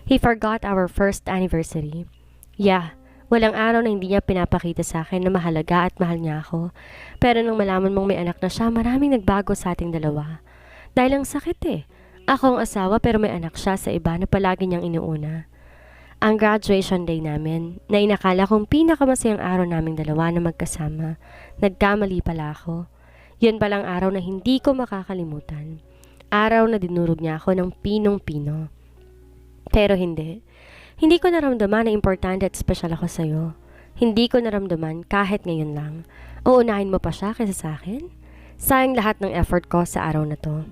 He forgot our first anniversary. Yeah, walang araw na hindi niya pinapakita sa akin na mahalaga at mahal niya ako. Pero nung malaman mong may anak na siya, maraming nagbago sa ating dalawa. Dahil ang sakit eh. Ako ang asawa pero may anak siya sa iba na palagi niyang inuuna. Ang graduation day namin, na inakala kong pinakamasayang araw naming dalawa na magkasama, nagkamali pala ako. Yun palang araw na hindi ko makakalimutan. Araw na dinurog niya ako ng pinong-pino. Pero hindi. Hindi ko naramdaman na importante at special ako sa'yo. Hindi ko naramdaman kahit ngayon lang. Uunahin mo pa siya kaysa sa akin? Sayang lahat ng effort ko sa araw na to.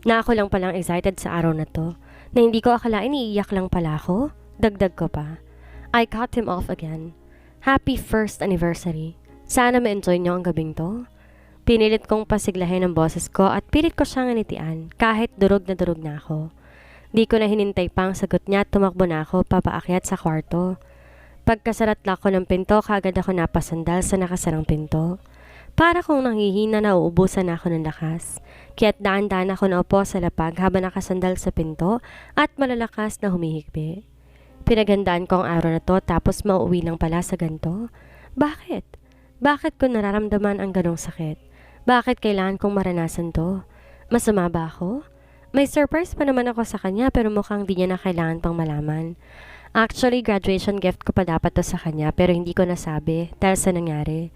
Na ako lang palang excited sa araw na to. Na hindi ko akalain iiyak lang pala ako. Dagdag ko pa. I cut him off again. Happy first anniversary. Sana ma-enjoy niyo ang gabing to. Pinilit kong pasiglahin ang boses ko at pilit ko siyang initian kahit durog na ako. Di ko na hinintay pa ang sagot niya at tumakbo na ako papaakyat sa kwarto. Pagkasarat ko ng pinto, kagad ako napasandal sa nakasarang pinto. Para kong nanghihina na uubusan ako ng lakas. Kaya't daan-daan ako naupo sa lapag habang nakasandal sa pinto at malalakas na humihikbi. Pinagandaan ko ang araw na to tapos mauwi lang pala sa ganito. Bakit? Bakit ko nararamdaman ang ganong sakit? Bakit kailangan kong maranasan to? Masama ba ako? May surprise pa naman ako sa kanya pero mukhang di niya na kailangan pang malaman. Actually, graduation gift ko pa dapat to sa kanya pero hindi ko nasabi dahil sa nangyari.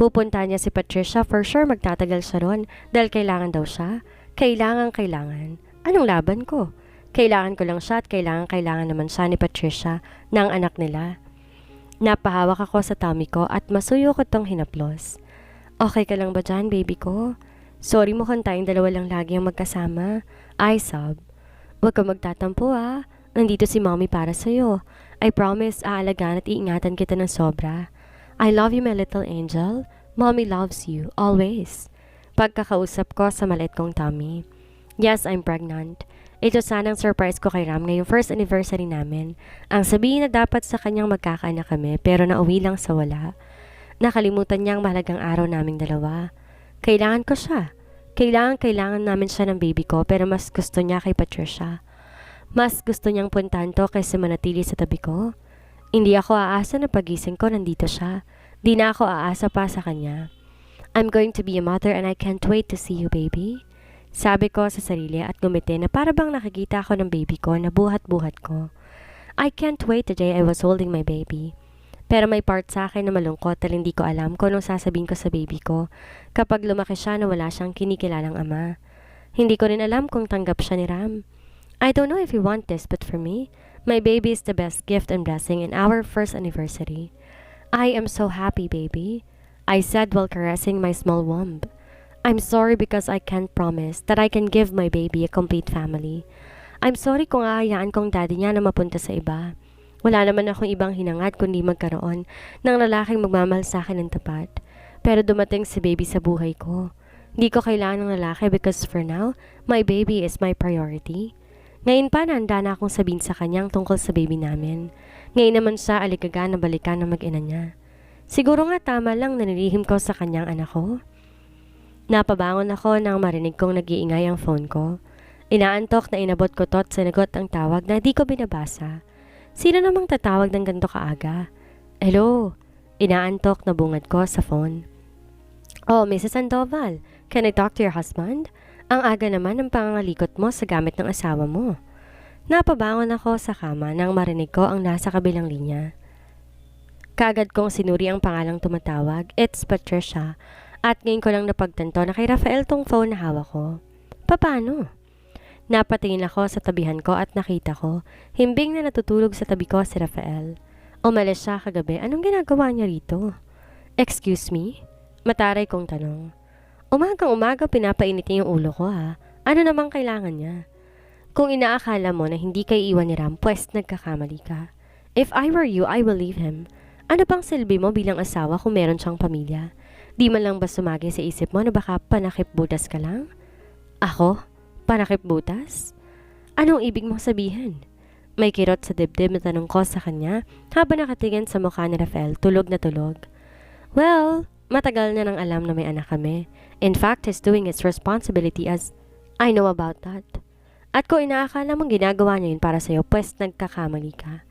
Pupunta niya si Patricia, for sure magtatagal siya ron dahil kailangan daw siya. Kailangan. Anong laban ko? Kailangan ko lang siya at kailangan naman siya ni Patricia ng anak nila. Napahawak ako sa tummy ko at masuyo ko tong hinaplos. Okay ka lang ba dyan, baby ko? Sorry mo kung tayong dalawa lang lagi ang magkasama. I sob. Huwag ka magtatampo ah. Nandito si mommy para sa'yo. I promise aalagaan at iingatan kita ng sobra. I love you my little angel. Mommy loves you, always. Pagkakausap ko sa maliit kong tummy. Yes, I'm pregnant. Ito sanang surprise ko kay Ram ngayong first anniversary namin. Ang sabihin na dapat sa kanyang magkakaanak kami pero nauwi lang sa wala. Nakalimutan niya ang mahalagang araw naming dalawa. Kailangan ko siya. Kailangan namin siya ng baby ko pero mas gusto niya kay Patricia. Mas gusto niyang puntahan to kaysa manatili sa tabi ko. Hindi ako aasa na pagising ko nandito siya. Di na ako aasa pa sa kanya. I'm going to be a mother and I can't wait to see you, baby. Sabi ko sa sarili at gumiti na para bang nakikita ako ng baby ko na buhat-buhat ko. I can't wait the day I was holding my baby. Pero may part sa akin na malungkot dahil hindi ko alam kung anong sasabihin ko sa baby ko kapag lumaki siya na wala siyang kinikilalang ama. Hindi ko rin alam kung tanggap siya ni Ram. I don't know if you want this, but for me, my baby is the best gift and blessing in our first anniversary. I am so happy, baby, I said while caressing my small womb. I'm sorry because I can't promise that I can give my baby a complete family. I'm sorry kung aayaan kong daddy niya na mapunta sa iba. Wala naman akong ibang hinangad kundi magkaroon ng lalaking magmamahal sa akin ng tapat. Pero dumating si baby sa buhay ko. Hindi ko kailangan ng lalaki because for now, my baby is my priority. Ngayon pa nanda na akong sabihin sa kanyang tungkol sa baby namin. Ngayon naman siya aligaga na balikan ng mag-ina niya. Siguro nga tama lang na nilihim ko sa kanyang anak ko. Napabangon ako nang marinig kong nag-iingay ang phone ko. Inaantok na inabot ko to at sinagot ang tawag na di ko binabasa. Sino namang tatawag ng ganito kaaga? Hello? Inaantok na bungad ko sa phone. Oh, Mrs. Sandoval, can I talk to your husband? Ang aga naman ng pangangalikot mo sa gamit ng asawa mo. Napabangon ako sa kama nang marinig ko ang nasa kabilang linya. Kagad kong sinuri ang pangalang tumatawag. It's Patricia. At ngayon ko lang napagtanto na kay Rafael tong phone na hawak ko. Paano? Napatingin ako sa tabihan ko at nakita ko, himbing na natutulog sa tabi ko si Rafael. Umalis siya kagabi, anong ginagawa niya rito? Excuse me? Mataray kong tanong. Umagang-umaga pinapainit niya yung ulo ko ha. Ano namang kailangan niya? Kung inaakala mo na hindi kay iwan ni Ram, pues nagkakamali ka. If I were you, I will leave him. Ano pang silbi mo bilang asawa kung meron siyang pamilya? Di man lang ba sumagi sa isip mo na baka panakip butas ka lang? Ako? Panakip butas? Anong ibig mong sabihin? May kirot sa dibdib na tanong ko sa kanya habang nakatingin sa mukha ni Rafael, tulog na tulog. Well, matagal na nang alam na may anak kami. In fact, he's doing his responsibility as I know about that. At kung inaakala mong ginagawa niya yun para sa'yo, pues nagkakamali ka.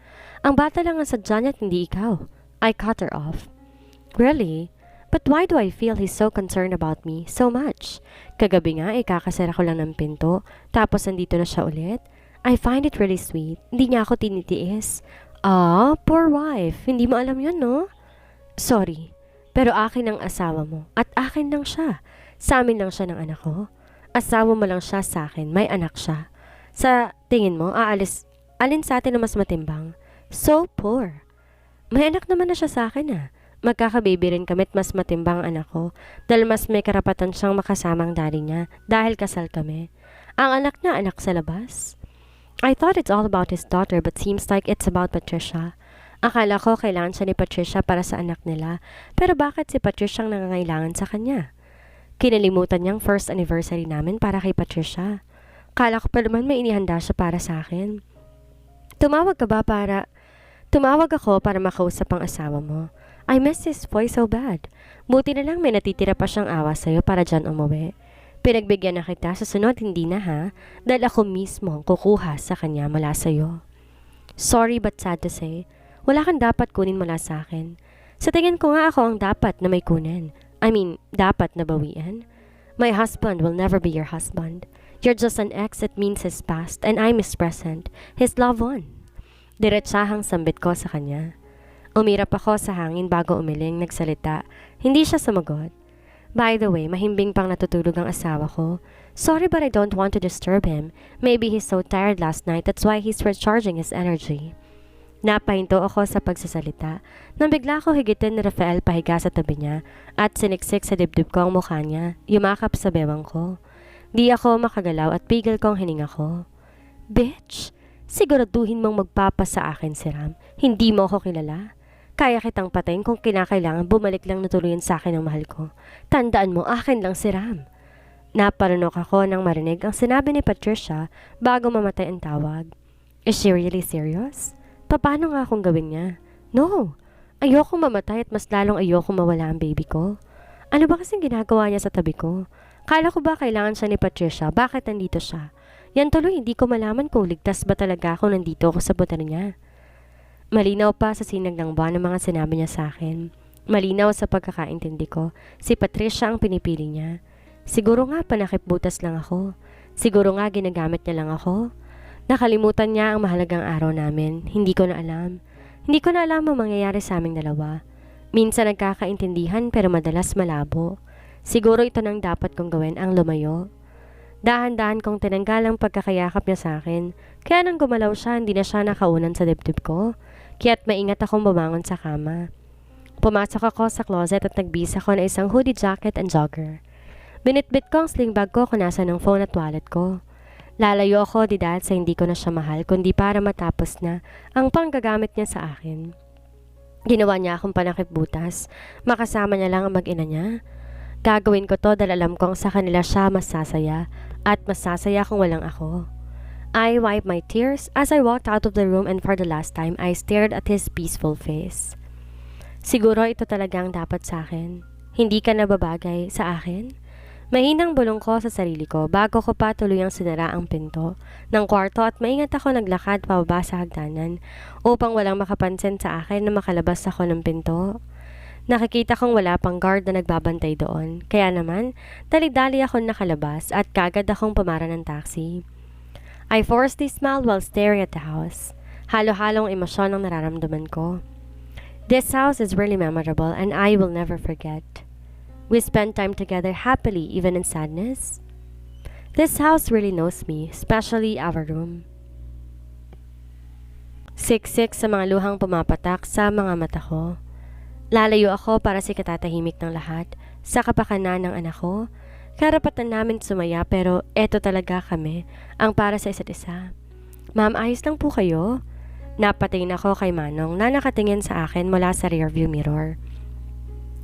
Ang bata lang ang sadya niya at hindi ikaw. I cut her off. Really? But why do I feel he's so concerned about me so much? Kagabi nga, kakasara ko lang ng pinto, tapos nandito na siya ulit. I find it really sweet. Hindi niya ako tinitiis. Ah, poor wife. Hindi mo alam yun, no? Sorry. Pero akin ang asawa mo. At akin lang siya. Sa amin lang siya ng anak ko. Asawa mo lang siya sa akin. May anak siya. Sa tingin mo, alin sa atin na mas matimbang? So poor. May anak naman na siya sa akin ah. Magkakababy rin kami at mas matimbang ang anak ko dahil mas may karapatan siyang makasamang daddy niya dahil kasal kami. Ang anak niya anak sa labas. I thought it's all about his daughter but seems like it's about Patricia. Akala ko kailangan siya ni Patricia para sa anak nila pero bakit si Patricia ang nangangailangan sa kanya? Kinalimutan niyang first anniversary namin para kay Patricia. Kala ko pa naman may inihanda siya para sa akin. Tumawag ako para makausap ang asawa mo. I miss his voice so bad. Buti na lang may natitira pa siyang awa sa'yo para dyan umuwi. Pinagbigyan na kita, sa sunod hindi na ha, dahil ako mismo ang kukuha sa kanya mula sa'yo. Sorry but sad to say, wala kang dapat kunin mula sa akin. Sa tingin ko nga ako ang dapat na may kunin. Dapat na bawian. My husband will never be your husband. You're just an ex that means his past and I'm his present, his loved one. Diretsahang sambit ko sa kanya. Umirap ako sa hangin bago umiling, nagsalita. Hindi siya sumagot. By the way, mahimbing pang natutulog ang asawa ko. Sorry but I don't want to disturb him. Maybe he's so tired last night, that's why he's recharging his energy. Napahinto ako sa pagsasalita. Nang bigla ko higitin ni Rafael pahiga sa tabi niya at siniksik sa dibdib ko ang mukha niya, yumakap sa bewang ko. Di ako makagalaw at pigil kong hininga ko. Bitch! Siguraduhin mong magpapa sa akin si Ram. Hindi mo ako kilala. Kaya kitang patayin kung kinakailangan bumalik lang na tuluyan sa akin ang mahal ko. Tandaan mo, akin lang si Ram. Naparunok ako nang marinig ang sinabi ni Patricia bago mamatay ang tawag. Is she really serious? Paano nga akong gawin niya? No! Ayoko mamatay at mas lalong ayoko mawala ang baby ko. Ano ba kasing ginagawa niya sa tabi ko? Kala ko ba kailangan siya ni Patricia? Bakit nandito siya? Yan tuloy hindi ko malaman kung ligtas ba talaga ako nandito ako sa butar niya. Malinaw pa sa sinag ng buwan ang mga sinabi niya sa akin. Malinaw sa pagkakaintindi ko, si Patricia ang pinipili niya. Siguro nga panakipbutas lang ako. Siguro nga ginagamit niya lang ako. Nakalimutan niya ang mahalagang araw namin. Hindi ko na alam. Hindi ko na alam ang mangyayari sa aming dalawa. Minsan nagkakaintindihan pero madalas malabo. Siguro ito nang dapat kong gawin ang lumayo. Dahan-dahan kong tinanggal ang pagkakayakap niya sa akin. Kaya nang gumalaw siya, hindi na siya nakaunan sa dibdib ko. Kaya't maingat akong bumangon sa kama. Pumasok ako sa closet at nagbisa ko na isang hoodie jacket and jogger. Binitbit ko ang sling bag ko kung nasa ng phone at wallet ko. Lalayo ako di dahil sa hindi ko na siya mahal, kundi para matapos na ang panggagamit niya sa akin. Ginawa niya akong panakipbutas. Makasama niya lang ang mag-ina niya. Gagawin ko to dahil alam kong sa kanila siya masasaya at masasaya kung walang ako. I wiped my tears as I walked out of the room and for the last time I stared at his peaceful face. Siguro ito talagang dapat sa akin. Hindi ka nababagay sa akin? Mahinang bulong ko sa sarili ko bago ko pa tuluyang sinara ang pinto ng kwarto at maingat ako naglakad pababa sa hagdanan upang walang makapansin sa akin na makalabas ako ng pinto. Nakikita kong wala pang guard na nagbabantay doon. Kaya naman, dali-dali akong nakalabas at kagad akong pumara ng taxi. I forcedly smiled while staring at the house. Halo-halong emosyon ang nararamdaman ko. This house is really memorable and I will never forget. We spent time together happily even in sadness. This house really knows me, especially our room. Siksik sa mga luhang pumapatak sa mga mata ko. Lalayo ako para si katatahimik ng lahat sa kapakanan ng anak ko. Karapatan namin sumaya pero eto talaga kami ang para sa isa't isa. Ma'am, ayos lang po kayo? Napatingin ako kay Manong na nakatingin sa akin mula sa rearview mirror.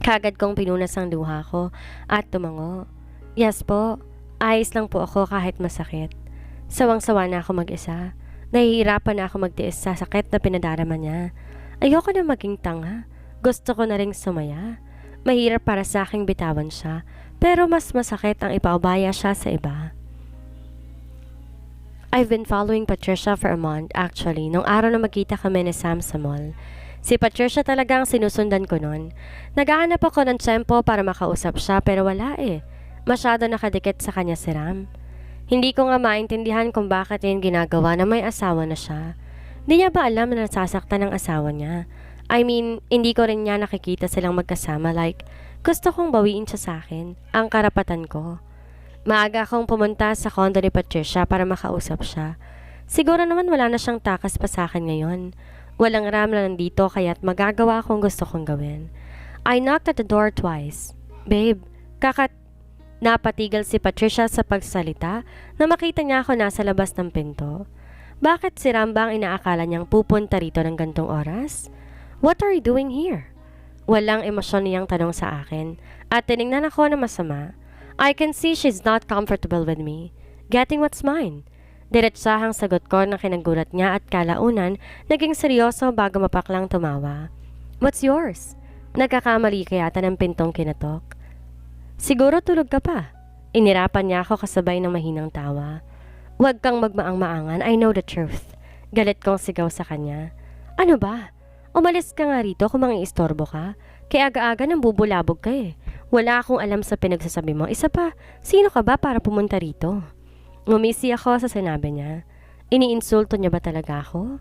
Kagad kong pinunas ang luha ko at tumango. Yes po, ayos lang po ako kahit masakit. Sawang-sawa na ako mag-isa. Nahihirapan na ako magtiis sa sakit na pinadarama niya. Ayoko na maging tanga. Gusto ko na ring sumaya. Mahirap para sa aking bitawan siya, pero mas masakit ang ipaubaya siya sa iba. I've been following Patricia for a month actually, nung araw na magkita kami ni Sam sa mall. Si Patricia talagang sinusundan ko nun. Naghahanap ako ng tsempo para makausap siya pero wala eh. Masyado nakadikit sa kanya si Ram. Hindi ko nga maintindihan kung bakit yun ginagawa na may asawa na siya. Hindi niya ba alam na nasasaktan ng asawa niya? I mean, hindi ko rin niya nakikita silang magkasama like, gusto kong bawiin siya sa akin, ang karapatan ko. Maaga akong pumunta sa condo ni Patricia para makausap siya. Siguro naman wala na siyang takas pa sa akin ngayon. Walang Ram na nandito kaya't magagawa akong gusto kong gawin. I knocked at the door twice. Babe, napatigil si Patricia sa pagsalita na makita niya ako nasa labas ng pinto. Bakit si Ram ba ang inaakala niyang pupunta rito ng gantong oras? What are you doing here? Walang emosyon niyang tanong sa akin at tinignan ako na masama. I can see she's not comfortable with me. Getting what's mine. Diretsahang sagot ko na kinagulat niya at kalaunan naging seryoso bago mapaklang tumawa. What's yours? Nagkakamali ka yata ng pintong kinatok. Siguro tulog ka pa. Inirapan niya ako kasabay ng mahinang tawa. Huwag kang magmaang-maangan, I know the truth. Galit kong sigaw sa kanya. Ano ba? Umalis ka nga rito kung mangiistorbo ka. Kaya aga-aga nang bubulabog ka eh. Wala akong alam sa pinagsasabi mo. Isa pa, sino ka ba para pumunta rito? Ngumisi ako sa sinabi niya. Iniinsulto niya ba talaga ako?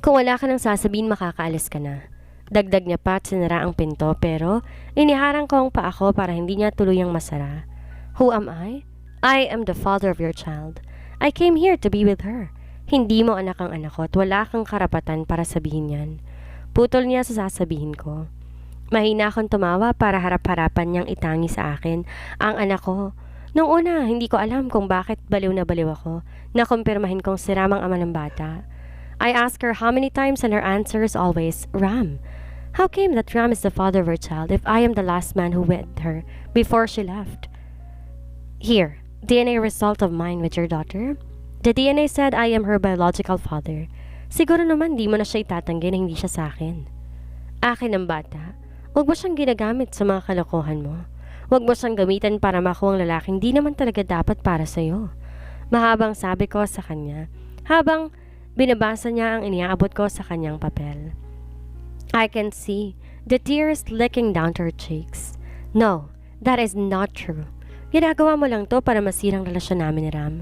Kung wala ka nang sasabihin, makakaalis ka na. Dagdag niya pa at sinara ang pinto pero iniharang ko ang paa ko para hindi niya tuluyang masara. Who am I? I am the father of your child. I came here to be with her. Hindi mo anak ang anak ko at wala kang karapatan para sabihin yan. Putol niya sa sasabihin ko. Mahina akong tumawa para harap-harapan niyang itangi sa akin ang anak ko. Nung una, hindi ko alam kung bakit baliw na baliw ako. Nakumpirmahin kong si Ram ang ama ng bata. I asked her how many times and her answer is always, Ram. How came that Ram is the father of her child if I am the last man who wed her before she left? Here, DNA result of mine with your daughter. The DNA said I am her biological father. Siguro naman di mo na siya itatanggi na hindi siya sa akin. Akin ang bata. Huwag mo siyang ginagamit sa mga kalokohan mo. Huwag mo siyang gamitan para makuha ang lalaking di naman talaga dapat para sa'yo. Mahabang sabi ko sa kanya, habang binabasa niya ang iniaabot ko sa kanyang papel. I can see the tears licking down to her cheeks. No, that is not true. Ginagawa mo lang to para masirang relasyon namin ni Ram.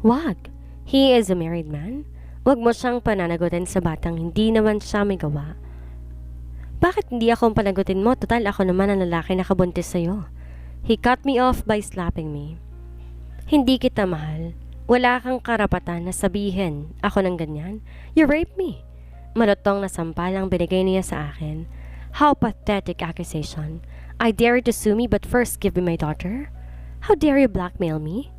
Wag. He is a married man. Huwag mo siyang pananagutin sa batang hindi naman siya may gawa. Bakit hindi ako panagutin mo? Total ako naman ang lalaki na kabuntis sa'yo. He cut me off by slapping me. Hindi kita mahal. Wala kang karapatan na sabihin ako ng ganyan. You raped me. Malutong na sampalang binigay niya sa akin. How pathetic accusation. I dare you to sue me but first give me my daughter? How dare you blackmail me?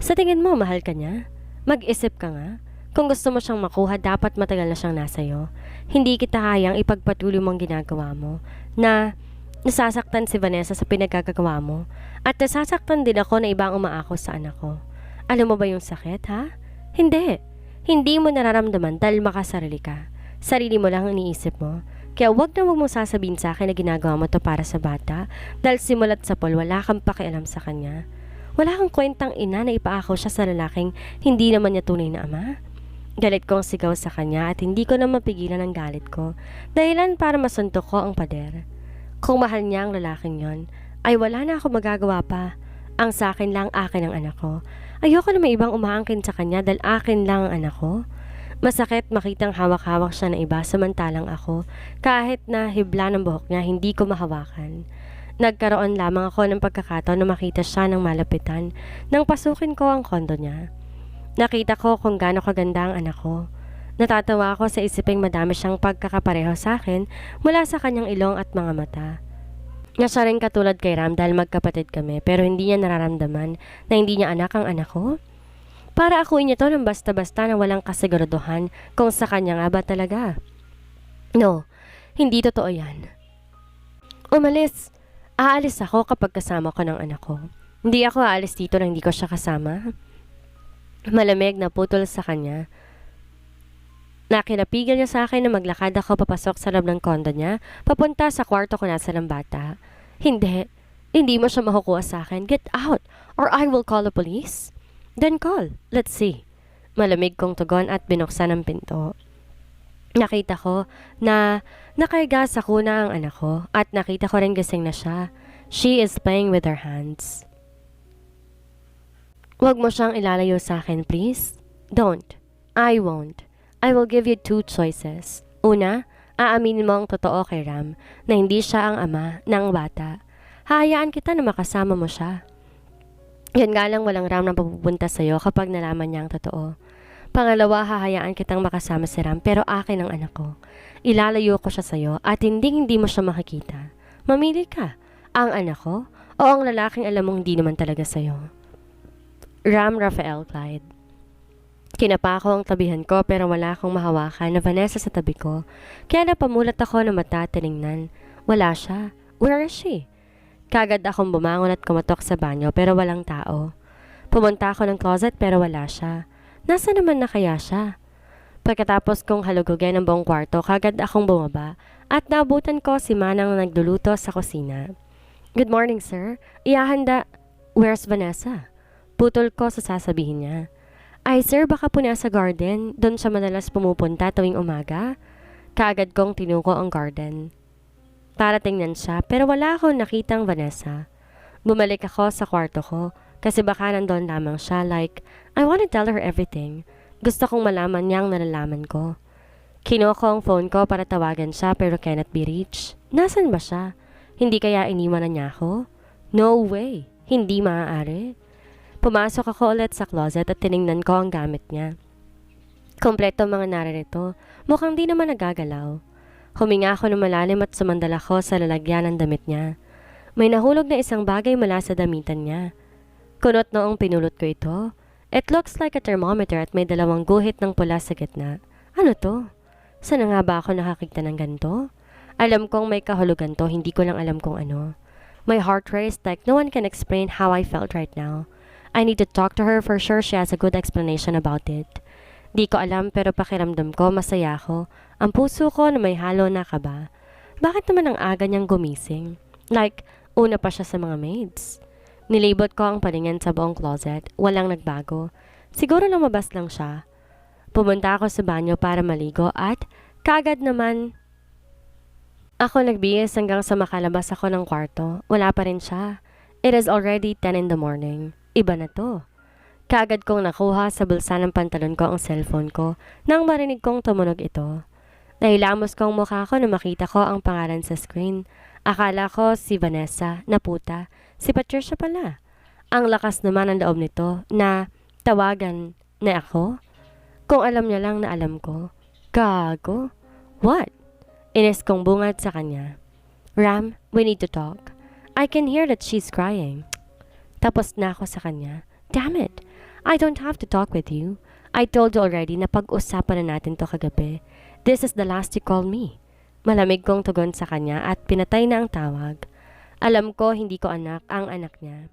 Sa tingin mo, mahal ka niya? Mag-isip ka nga. Kung gusto mo siyang makuha, dapat matagal na siyang nasa'yo. Hindi kita hayang ipagpatuloy mong ginagawa mo na nasasaktan si Vanessa sa pinagkagagawa mo at nasasaktan din ako na ibang umaako sa anak ko. Alam mo ba yung sakit, ha? Hindi. Hindi mo nararamdaman dahil makasarili ka. Sarili mo lang ang iniisip mo. Kaya wag mong sasabihin sa akin na ginagawa mo to para sa bata dahil simulat sa pol wala kang pakialam sa kanya. Wala kang kwentang ina na ipaakaw siya sa lalaking hindi naman niya tunay na ama. Galit kong sigaw sa kanya at hindi ko na mapigilan ang galit ko. Dahilan para masuntok ko ang pader. Kung mahal niya ang lalaking yon, ay wala na ako magagawa pa. Ang sa akin lang akin ang anak ko. Ayoko na may ibang umaangkin sa kanya dahil akin lang ang anak ko. Masakit makitang hawak-hawak siya ng iba samantalang ako. Kahit na hibla ng buhok niya, hindi ko mahawakan. Nagkaroon lamang ako ng pagkakataon na makita siya ng malapitan nang pasukin ko ang kondo niya. Nakita ko kung gaano kaganda ang anak ko. Natatawa ako sa isiping madami siyang pagkakapareho sa akin mula sa kanyang ilong at mga mata. Nga siya rin katulad kay Ram dahil magkapatid kami pero hindi niya nararamdaman na hindi niya anak ang anak ko. Para akuin niya to ng basta-basta na walang kasiguraduhan kung sa kanya nga ba talaga. No, hindi totoo yan. Umalis. Aalis ako kapag kasama ko ng anak ko. Hindi ako aalis dito na hindi ko siya kasama. Malamig na putol sa kanya. Nakilapigil niya sa akin na maglakad ako papasok sa loob ng kondo niya, papunta sa kwarto ko nasa ng bata. Hindi. Hindi mo siya makukuha sa akin. Get out or I will call the police. Then call. Let's see. Malamig kong tugon at binuksan ang pinto. Nakita ko na nakahiga sa kuna ang anak ko at nakita ko rin gising na siya. She is playing with her hands. Huwag mo siyang ilalayo sa akin, please. Don't. I won't. I will give you 2 choices. Una, aaminin mo ang totoo kay Ram na hindi siya ang ama ng bata. Hahayaan kita na makasama mo siya. Yan nga lang walang Ram na papupunta sa'yo kapag nalaman niya ang totoo. Pangalawa, hahayaan kitang makasama si Ram pero akin ang anak ko. Ilalayo ko siya sa'yo at hindi mo siya makikita. Mamili ka, ang anak ko o ang lalaking alam mong hindi naman talaga sa'yo. Ram Rafael Clyde. Kinapa ko ang tabihan ko pero wala akong mahawakan na Vanessa sa tabi ko. Kaya napamulat ako na mata tiningnan. Wala siya. Where is she? Kagad akong bumangon at kumatok sa banyo pero walang tao. Pumunta ako ng closet pero wala siya. Nasa naman na kaya siya? Pagkatapos kong halugugin ang buong kwarto, kagad akong bumaba at naabutan ko si Manang na nagluluto sa kusina. Good morning, sir. Ihahanda. Where's Vanessa? Putol ko sa sasabihin niya. Ay sir, baka po nasa garden. Doon siya madalas pumupunta tuwing umaga. Kaagad kong tinuko ang garden. Para tingnan siya pero wala akong nakitang Vanessa. Bumalik ako sa kwarto ko kasi baka nandun lamang siya like, I want to tell her everything. Gusto kong malaman niya ang nalalaman ko. Kinuha ko ang phone ko para tawagan siya pero cannot be reached. Nasaan ba siya? Hindi kaya iniwan na niya ako? No way. Hindi maaari. Pumasok ako ulit sa closet at tiningnan ko ang gamit niya. Kompleto mga naririto, mukhang di naman nagagalaw. Huminga ako ng malalim at sumandal ako sa lalagyan ng damit niya. May nahulog na isang bagay mula sa damitan niya. Kunot noong pinulot ko ito. It looks like a thermometer at may 2 guhit ng pula sa gitna. Ano to? Saan nga ba ako nakakita ng ganito? Alam kong may kahulugan to, hindi ko lang alam kung ano. My heart raced like no one can explain how I felt right now. I need to talk to her for sure she has a good explanation about it. Di ko alam pero pakiramdam ko masaya ako. Ang puso ko na may halo na kaba. Bakit naman ang aga niyang gumising? Like, una pa siya sa mga maids. Nilibot ko ang paningin sa buong closet. Walang nagbago. Siguro lumabas lang siya. Pumunta ako sa banyo para maligo at kagad naman ako nagbihis hanggang sa makalabas ako ng kwarto. Wala pa rin siya. It is already 10 in the morning. Iba na to. Kaagad kong nakuha sa bulsa ng pantalon ko ang cellphone ko nang marinig kong tumunog ito. Nahilamos ko ang mukha ko na makita ko ang pangalan sa screen. Akala ko si Vanessa na puta. Si Patricia pala. Ang lakas naman ng loob nito na tawagan na ako. Kung alam niya lang na alam ko. Gago. What? Inis kong bungad sa kanya. Ram, we need to talk. I can hear that she's crying. Tapos na ako sa kanya. Damn it! I don't have to talk with you. I told you already na pag-usapan na natin to kagabi. This is the last you call me. Malamig kong tugon sa kanya at pinatay na ang tawag. Alam ko hindi ko anak ang anak niya.